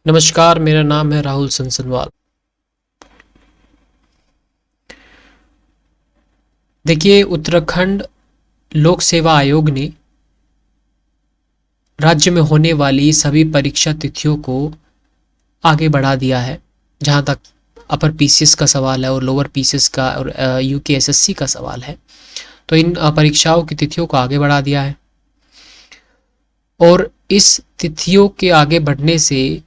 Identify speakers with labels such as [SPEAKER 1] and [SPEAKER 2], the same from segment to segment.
[SPEAKER 1] नमस्कार, मेरा नाम है राहुल सनसनवाल। देखिए, उत्तराखंड लोक सेवा आयोग ने राज्य में होने वाली सभी परीक्षा तिथियों को आगे बढ़ा दिया है। जहाँ तक अपर पीसीएस का सवाल है और लोअर पीसीएस का और यूकेएसएससी का सवाल है, तो इन परीक्षाओं की तिथियों को आगे बढ़ा दिया है। और इस तिथियों के आगे बढ़ने से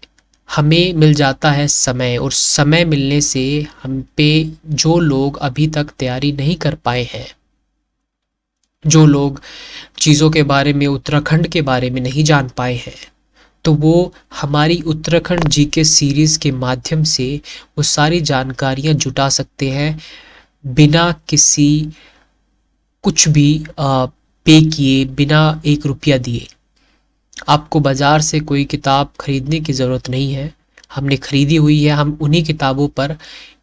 [SPEAKER 1] हमें मिल जाता है समय, और समय मिलने से हम पे जो लोग अभी तक तैयारी नहीं कर पाए हैं, जो लोग चीज़ों के बारे में, उत्तराखंड के बारे में नहीं जान पाए हैं, तो वो हमारी उत्तराखंड जीके सीरीज़ के माध्यम से वो सारी जानकारियाँ जुटा सकते हैं बिना किसी कुछ भी पे किए, बिना 1 रुपया दिए। आपको बाज़ार से कोई किताब खरीदने की ज़रूरत नहीं है, हमने खरीदी हुई है। हम उन्हीं किताबों पर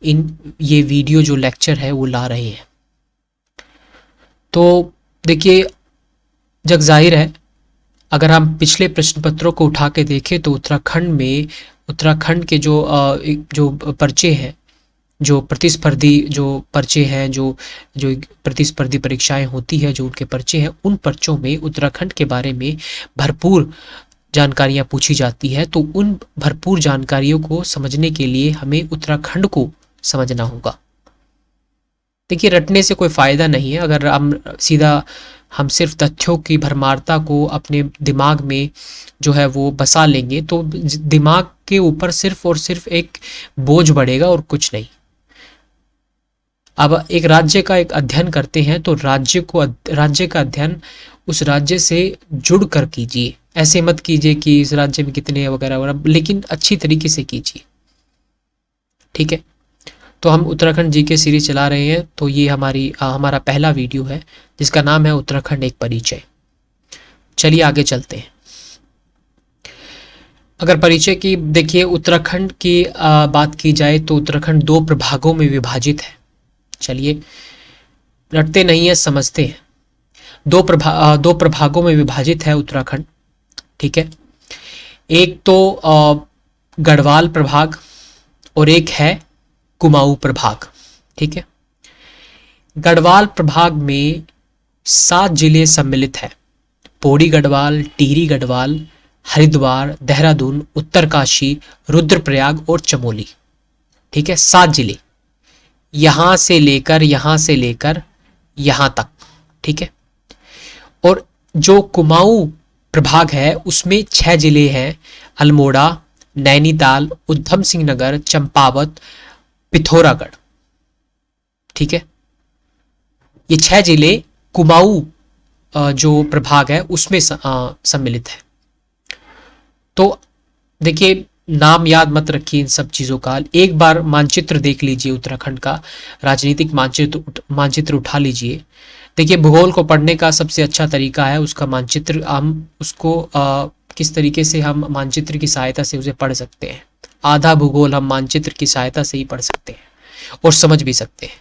[SPEAKER 1] ये वीडियो जो लेक्चर है वो ला रहे हैं। तो देखिए, जग जाहिर है, अगर हम पिछले प्रश्न पत्रों को उठा के देखें तो उत्तराखंड के जो पर्चे हैं, जो प्रतिस्पर्धी जो पर्चे हैं, जो जो प्रतिस्पर्धी परीक्षाएं होती है, जो उनके पर्चे हैं, उन पर्चों में उत्तराखंड के बारे में भरपूर जानकारियां पूछी जाती है। तो उन भरपूर जानकारियों को समझने के लिए हमें उत्तराखंड को समझना होगा। देखिए, रटने से कोई फ़ायदा नहीं है। अगर हम सिर्फ तथ्यों की भरमारता को अपने दिमाग में जो है वो बसा लेंगे, तो दिमाग के ऊपर सिर्फ और सिर्फ एक बोझ बढ़ेगा और कुछ नहीं। अब एक राज्य का एक अध्ययन करते हैं तो राज्य का अध्ययन उस राज्य से जुड़ कर कीजिए। ऐसे मत कीजिए कि इस राज्य में कितने वगैरह वगैरह, लेकिन अच्छी तरीके से कीजिए। ठीक है, तो हम उत्तराखंड जीके सीरीज चला रहे हैं। तो ये हमारा पहला वीडियो है जिसका नाम है उत्तराखंड एक परिचय। चलिए आगे चलते हैं। अगर परिचय की देखिए, उत्तराखंड की बात की जाए तो उत्तराखंड 2 प्रभागों में विभाजित है। चलिए, रटते नहीं है, समझते हैं। 2 प्रभागों में विभाजित है उत्तराखंड। ठीक है, एक तो गढ़वाल प्रभाग और एक है कुमाऊं प्रभाग। ठीक है, गढ़वाल प्रभाग में 7 जिले सम्मिलित हैं: पौड़ी गढ़वाल, टिहरी गढ़वाल, हरिद्वार, देहरादून, उत्तरकाशी, रुद्रप्रयाग और चमोली। ठीक है, 7 जिले, यहां से लेकर यहां तक। ठीक है, और जो कुमाऊं प्रभाग है उसमें 6 जिले हैं: अल्मोड़ा, नैनीताल, उधम सिंह नगर, चंपावत, पिथौरागढ़। ठीक है, ये 6 जिले कुमाऊं जो प्रभाग है उसमें सम्मिलित है। तो देखिए, नाम याद मत रखिए इन सब चीज़ों का। एक बार मानचित्र देख लीजिए, उत्तराखंड का राजनीतिक मानचित्र उठा लीजिए। देखिए, भूगोल को पढ़ने का सबसे अच्छा तरीका है उसका मानचित्र। हम उसको किस तरीके से हम मानचित्र की सहायता से उसे पढ़ सकते हैं। आधा भूगोल हम मानचित्र की सहायता से ही पढ़ सकते हैं और समझ भी सकते हैं।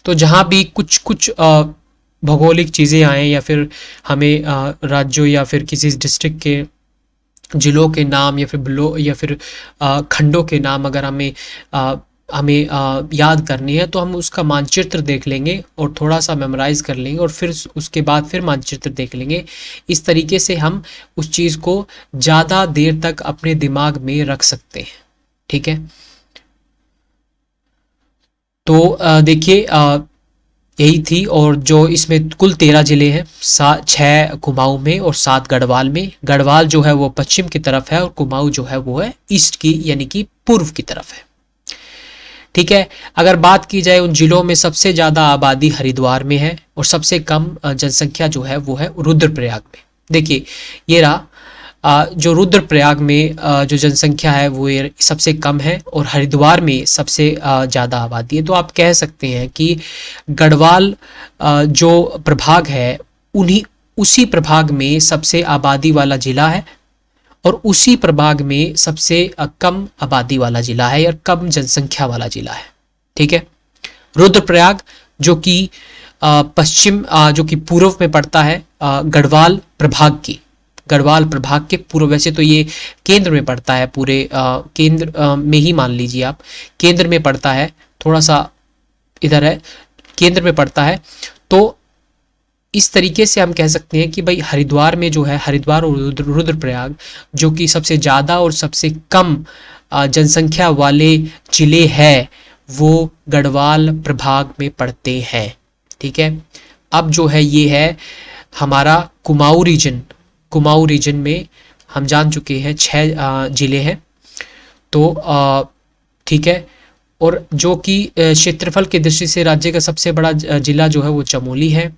[SPEAKER 1] तो जहाँ भी कुछ कुछ भौगोलिक चीज़ें आए, या फिर हमें राज्यों या फिर किसी डिस्ट्रिक्ट के जिलों के नाम या फिर खंडों के नाम अगर हमें याद करनी है, तो हम उसका मानचित्र देख लेंगे और थोड़ा सा मेमोराइज कर लेंगे, और फिर उसके बाद फिर मानचित्र देख लेंगे। इस तरीके से हम उस चीज़ को ज़्यादा देर तक अपने दिमाग में रख सकते हैं। ठीक है, तो देखिए, यही थी। और जो इसमें कुल 13 जिले हैं, 6 कुमाऊं में और 7 गढ़वाल में। गढ़वाल जो है वो पश्चिम की तरफ है और कुमाऊं जो है वो है ईस्ट की, यानी कि पूर्व की तरफ है। ठीक है, अगर बात की जाए उन जिलों में, सबसे ज़्यादा आबादी हरिद्वार में है और सबसे कम जनसंख्या जो है वो है रुद्रप्रयाग में। देखिए, ये रहा जो रुद्रप्रयाग में जो जनसंख्या है वो ये सबसे कम है, और हरिद्वार में सबसे ज़्यादा आबादी है। तो आप कह सकते हैं कि गढ़वाल जो प्रभाग है उसी प्रभाग में सबसे आबादी वाला जिला है, और उसी प्रभाग में सबसे कम आबादी वाला जिला है या कम जनसंख्या वाला जिला है। ठीक है, रुद्रप्रयाग जो कि पश्चिम जो कि पूर्व में पड़ता है गढ़वाल प्रभाग की, गढ़वाल प्रभाग के पूर्व, वैसे तो ये केंद्र में पड़ता है, पूरे केंद्र में ही मान लीजिए आप, केंद्र में पड़ता है, थोड़ा सा इधर है, केंद्र में पड़ता है। तो इस तरीके से हम कह सकते हैं कि भाई हरिद्वार में जो है, हरिद्वार और रुद्रप्रयाग जो कि सबसे ज़्यादा और सबसे कम जनसंख्या वाले जिले हैं, वो गढ़वाल प्रभाग में पड़ते हैं। ठीक है, अब जो है ये है हमारा कुमाऊं रीजन। कुमाऊं रीजन में हम जान चुके हैं 6 जिले हैं। तो ठीक है, और जो कि क्षेत्रफल की दृष्टि से राज्य का सबसे बड़ा जिला जो है वो चमोली है,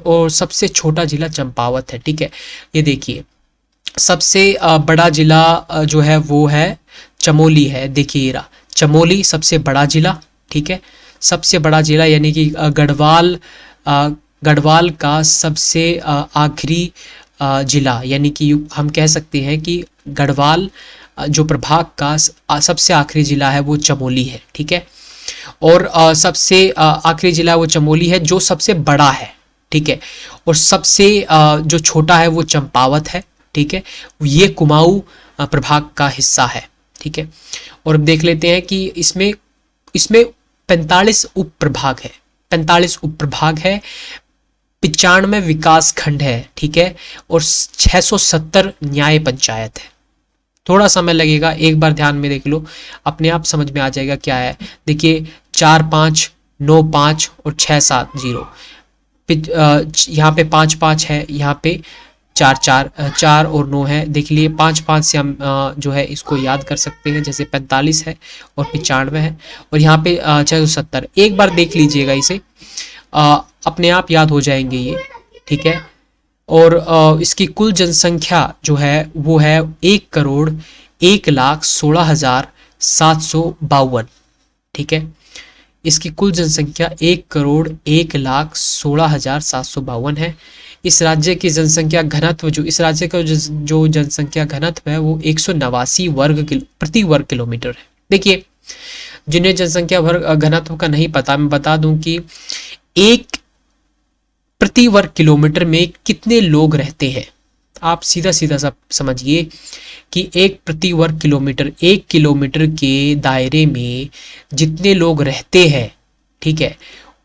[SPEAKER 1] और सबसे छोटा जिला चंपावत है। ठीक है, ये देखिए सबसे बड़ा जिला जो है वो है चमोली है। देखिए रहा चमोली सबसे बड़ा जिला। ठीक है, सबसे बड़ा जिला, यानी कि गढ़वाल का सबसे आखिरी जिला, यानी कि हम कह सकते हैं कि गढ़वाल जो प्रभाग का सबसे आखिरी जिला है वो चमोली है। ठीक है, और सबसे आखिरी जिला वो चमोली है जो सबसे बड़ा है। ठीक है, और सबसे जो छोटा है वो चंपावत है। ठीक है, ये कुमाऊं प्रभाग का हिस्सा है। ठीक है, और अब देख लेते हैं कि इसमें 45 उप प्रभाग है, 45 उप प्रभाग है, 95 विकास खंड है। ठीक है, और 670 न्याय पंचायत है। थोड़ा समय लगेगा, एक बार ध्यान में देख लो, अपने आप समझ में आ जाएगा क्या है। देखिए 4 5 9 5 और 6 7 0, यहाँ पे 5 5 है, यहाँ पे 4 4 4 और 9 है। देख लिए 5 5 से हम जो है इसको याद कर सकते हैं, जैसे 45 है और 95 है, और यहाँ पे 670। एक बार देख लीजिएगा इसे, अपने आप याद हो जाएंगे ये। ठीक है, और इसकी कुल जनसंख्या जो है वो है 1,01,16,752। ठीक है, इसकी कुल जनसंख्या 1,01,16,752 है। इस राज्य की जनसंख्या घनत्व, जो इस राज्य का जो जनसंख्या घनत्व है वो 189 प्रति वर्ग किलोमीटर है। देखिए जिन्हें जनसंख्या घनत्व का नहीं पता, मैं बता दूं कि एक प्रति वर्ग किलोमीटर में कितने लोग रहते हैं। आप सीधा सीधा सब समझिए कि एक प्रति वर्ग किलोमीटर, 1 किलोमीटर के दायरे में जितने लोग रहते हैं, ठीक है,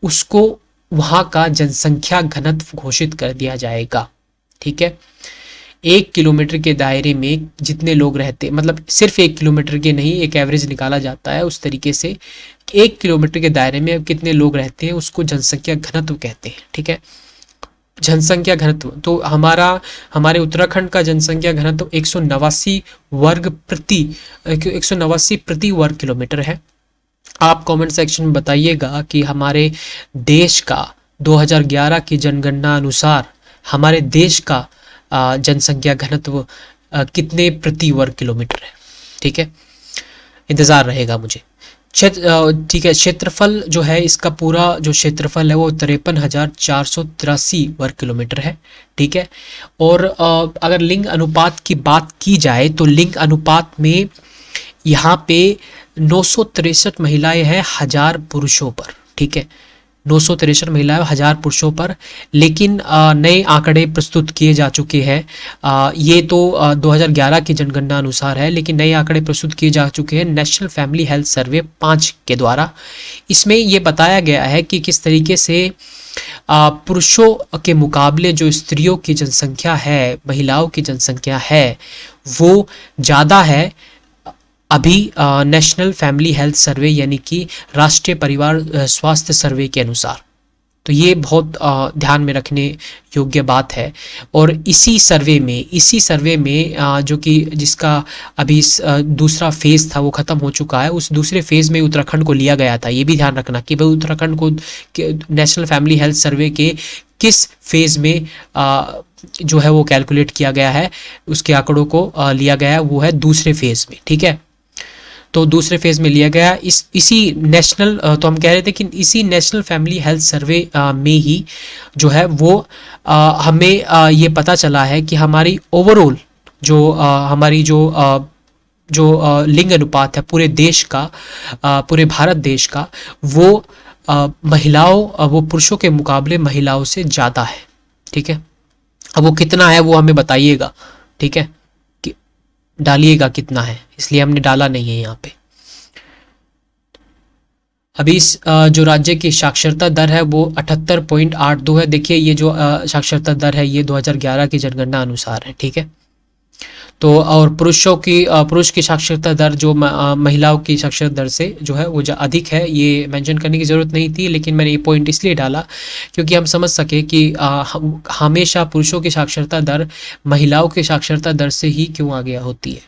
[SPEAKER 1] उसको वहां का जनसंख्या घनत्व घोषित कर दिया जाएगा। ठीक है, 1 किलोमीटर के दायरे में जितने लोग रहते, मतलब सिर्फ 1 किलोमीटर के नहीं, एक एवरेज निकाला जाता है उस तरीके से, 1 किलोमीटर के दायरे में कितने लोग रहते हैं उसको जनसंख्या घनत्व कहते हैं। ठीक है, जनसंख्या घनत्व, तो हमारे उत्तराखंड का जनसंख्या घनत्व 189 प्रति वर्ग किलोमीटर है। आप कमेंट सेक्शन में बताइएगा कि हमारे देश का 2011 की जनगणना अनुसार हमारे देश का जनसंख्या घनत्व कितने प्रति वर्ग किलोमीटर है। ठीक है, इंतज़ार रहेगा मुझे। ठीक है, क्षेत्रफल जो है इसका पूरा जो क्षेत्रफल है वो 53,483 वर्ग किलोमीटर है। ठीक है, और अगर लिंग अनुपात की बात की जाए तो लिंग अनुपात में यहाँ पे 963 महिलाएं हैं 1000 पुरुषों पर। ठीक है, 963 महिलाएं 1000 पुरुषों पर, लेकिन नए आंकड़े प्रस्तुत किए जा चुके हैं। ये तो 2011 की जनगणना अनुसार है, लेकिन नए आंकड़े प्रस्तुत किए जा चुके हैं नेशनल फैमिली हेल्थ सर्वे 5 के द्वारा। इसमें ये बताया गया है कि किस तरीके से पुरुषों के मुकाबले जो स्त्रियों की जनसंख्या है, महिलाओं की जनसंख्या है, वो ज़्यादा है अभी नेशनल फैमिली हेल्थ सर्वे यानी कि राष्ट्रीय परिवार स्वास्थ्य सर्वे के अनुसार। तो ये बहुत ध्यान में रखने योग्य बात है। और इसी सर्वे में जो कि जिसका अभी दूसरा फेज़ था वो ख़त्म हो चुका है, उस दूसरे फेज़ में उत्तराखंड को लिया गया था। ये भी ध्यान रखना कि भाई उत्तराखंड को नेशनल फैमिली हेल्थ सर्वे के किस फेज़ में जो है वो कैलकुलेट किया गया है, उसके आंकड़ों को लिया गया है, वो है दूसरे फेज़ में। ठीक है, तो दूसरे फेज़ में लिया गया इसी नेशनल, तो हम कह रहे थे कि इसी नेशनल फैमिली हेल्थ सर्वे में ही जो है वो हमें ये पता चला है कि हमारी ओवरऑल जो हमारी जो लिंग अनुपात है पूरे देश का, पूरे भारत देश का, वो वो पुरुषों के मुकाबले महिलाओं से ज़्यादा है। ठीक है, अब वो कितना है वो हमें बताइएगा, ठीक है, कि डालिएगा कितना है, इसलिए हमने डाला नहीं है यहाँ पे। अभी इस जो राज्य की साक्षरता दर है वो 78.82 है। देखिए ये जो साक्षरता दर है ये 2011 की जनगणना अनुसार है, ठीक है। तो और पुरुष की साक्षरता दर जो महिलाओं की साक्षरता दर से जो है वो अधिक है, ये मेंशन करने की ज़रूरत नहीं थी, लेकिन मैंने ये पॉइंट इसलिए डाला क्योंकि हम समझ सके कि हमेशा पुरुषों की साक्षरता दर महिलाओं की साक्षरता दर से ही क्यों आगे होती है,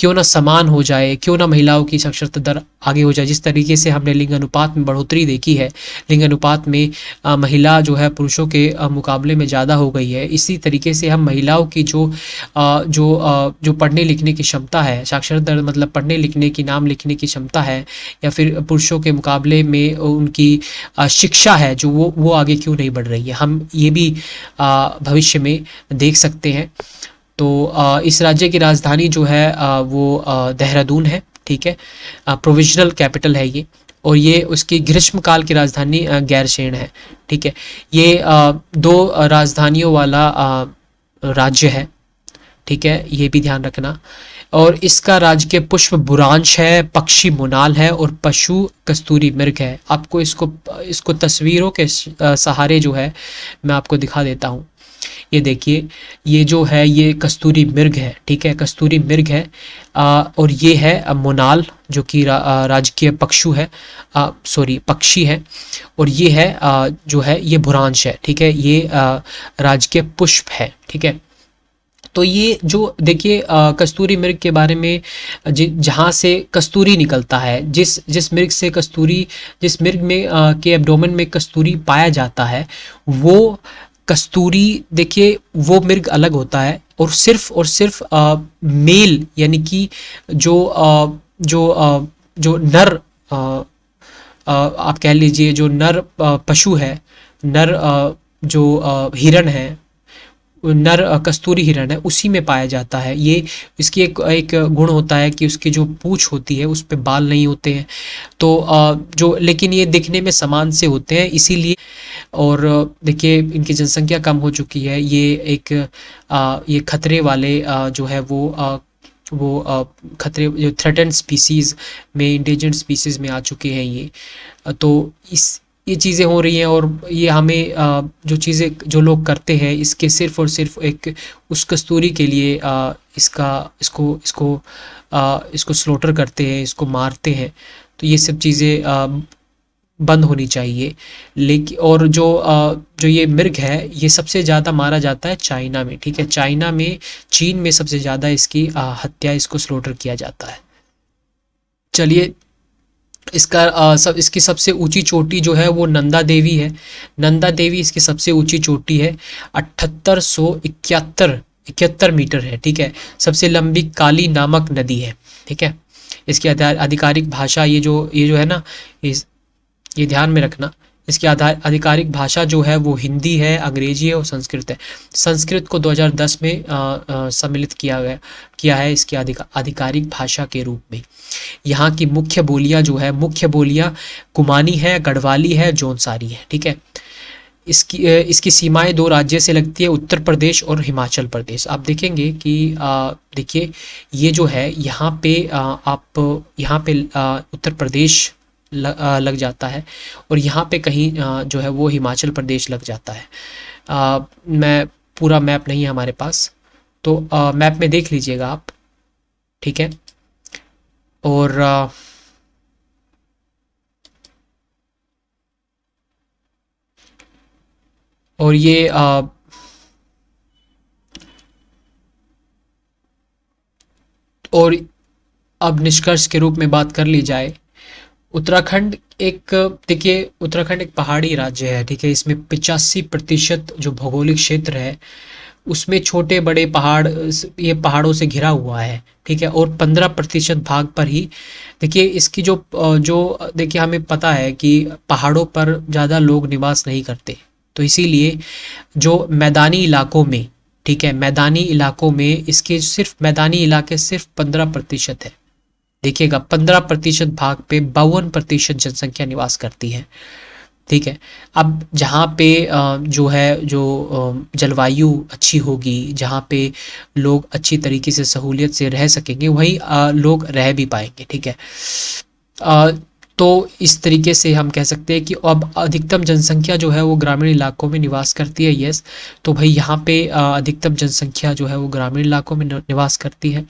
[SPEAKER 1] क्यों ना समान हो जाए, क्यों ना महिलाओं की साक्षरता दर आगे हो जाए। जिस तरीके से हमने लिंग अनुपात में बढ़ोतरी देखी है, लिंग अनुपात में महिला जो है पुरुषों के मुकाबले में ज़्यादा हो गई है, इसी तरीके से हम महिलाओं की जो पढ़ने लिखने की क्षमता है, साक्षरता दर मतलब पढ़ने लिखने की, नाम लिखने की क्षमता है, या फिर पुरुषों के मुकाबले में उनकी शिक्षा है जो वो आगे क्यों नहीं बढ़ रही है, हम ये भी भविष्य में देख सकते हैं। तो इस राज्य की राजधानी जो है वो देहरादून है, ठीक है, प्रोविजनल कैपिटल है ये, और ये उसकी ग्रीष्मकाल की राजधानी गैरसैंण है, ठीक है। ये दो राजधानियों वाला राज्य है, ठीक है, ये भी ध्यान रखना। और इसका राजकीय पुष्प बुरांश है, पक्षी मोनाल है, और पशु कस्तूरी मृग है। आपको इसको तस्वीरों के सहारे जो है मैं आपको दिखा देता हूँ। ये देखिए, ये जो है ये कस्तूरी मृग है, ठीक है, कस्तूरी मृग है। और ये है मोनाल जो कि राजकीय पक्षु है, सॉरी पक्षी है। और ये है जो है ये भुरांश है, ठीक है, ये राजकीय पुष्प है, ठीक है। तो ये जो देखिए कस्तूरी मृग के बारे में, जहाँ से कस्तूरी निकलता है, जिस मृग से कस्तूरी, जिस मृग में के एब्डोमेन में कस्तूरी पाया जाता है, वो कस्तूरी देखिए वो मृग अलग होता है, और सिर्फ मेल यानी कि जो नर आप कह लीजिए जो नर पशु है, नर हिरण है, नर कस्तूरी हिरण है, उसी में पाया जाता है ये। इसकी एक गुण होता है कि उसकी जो पूंछ होती है उस पे बाल नहीं होते हैं, तो जो लेकिन ये दिखने में समान से होते हैं, इसीलिए। और देखिए इनकी जनसंख्या कम हो चुकी है, ये खतरे वाले जो है वो खतरे जो थ्रेटेंड स्पीसीज़ में, इंडेंजर्ड स्पीसीज़ में आ चुके हैं ये। तो ये चीज़ें हो रही हैं, और ये हमें जो चीज़ें जो लोग करते हैं इसके सिर्फ और सिर्फ एक उस कस्तूरी के लिए इसको स्लॉटर करते हैं, इसको मारते हैं। तो ये सब चीज़ें बंद होनी चाहिए। लेकिन और जो ये मृग है ये सबसे ज़्यादा मारा जाता है चाइना में, ठीक है, चाइना में, चीन में सबसे ज़्यादा इसकी हत्या, इसको स्लॉटर किया जाता है। चलिए, इसकी सबसे ऊंची चोटी जो है वो नंदा देवी है। नंदा देवी इसकी सबसे ऊंची चोटी है, 7871 मीटर है, ठीक है। सबसे लंबी काली नामक नदी है, ठीक है। इसकी आधिकारिक भाषा ये जो है ना, ये ध्यान में रखना, इसकी आधिकारिक भाषा जो है वो हिंदी है, अंग्रेजी है और संस्कृत है। संस्कृत को 2010 में सम्मिलित किया है इसकी आधिकारिक भाषा के रूप में। यहाँ की मुख्य बोलियाँ कुमानी है, गढ़वाली है, जौनसारी है, ठीक है। इसकी सीमाएं दो राज्य से लगती है, उत्तर प्रदेश और हिमाचल प्रदेश। आप देखेंगे कि देखिए ये जो है यहाँ पे उत्तर प्रदेश लग जाता है, और यहाँ पे कहीं जो है वो हिमाचल प्रदेश लग जाता है। मैं पूरा मैप नहीं है हमारे पास, तो मैप में देख लीजिएगा आप, ठीक है। और ये और अब निष्कर्ष के रूप में बात कर ली जाए, उत्तराखंड देखिए उत्तराखंड एक पहाड़ी राज्य है, ठीक है। इसमें 85% जो भौगोलिक क्षेत्र है उसमें छोटे बड़े पहाड़, ये पहाड़ों से घिरा हुआ है, ठीक है। और 15% भाग पर ही देखिए इसकी जो देखिए हमें पता है कि पहाड़ों पर ज़्यादा लोग निवास नहीं करते, तो इसीलिए जो मैदानी इलाकों में, ठीक है, मैदानी इलाकों में इसके सिर्फ मैदानी इलाके सिर्फ 15% है। देखिएगा 15% भाग पे 52% जनसंख्या निवास करती है। ठीक है। अब जहाँ पे जो है जो जलवायु अच्छी होगी, जहाँ पे लोग अच्छी तरीके से सहूलियत से रह सकेंगे, वहीं लोग रह भी पाएंगे। ठीक है। अ, तो इस तरीके से हम कह सकते हैं कि अब अधिकतम जनसंख्या जो है वो ग्रामीण इलाकों में निवास करती है। यस, तो भाई यहाँ पे अधिकतम जनसंख्या जो है वो ग्रामीण इलाकों में निवास करती है।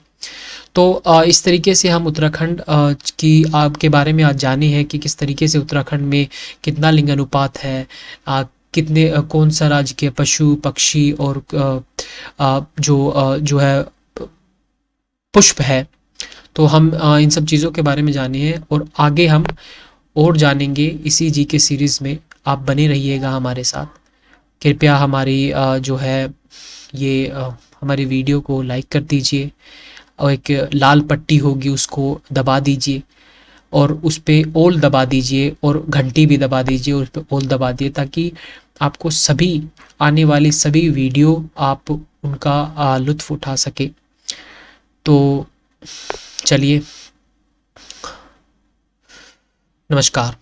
[SPEAKER 1] तो इस तरीके से हम उत्तराखंड की आपके बारे में आज जाने हैं कि किस तरीके से उत्तराखंड में कितना लिंग अनुपात है, कितने कौन सा राज्य के पशु पक्षी और जो है पुष्प है। तो हम इन सब चीज़ों के बारे में जाने हैं और आगे हम और जानेंगे इसी जी के सीरीज़ में। आप बने रहिएगा हमारे साथ। कृपया हमारी जो है ये हमारी वीडियो को लाइक कर दीजिए और एक लाल पट्टी होगी उसको दबा दीजिए और उस पे ऑल दबा दीजिए और घंटी भी दबा दीजिए और उस पे ऑल दबा दिए, ताकि आपको सभी आने वाली सभी वीडियो आप उनका लुत्फ़ उठा सके। तो चलिए, नमस्कार।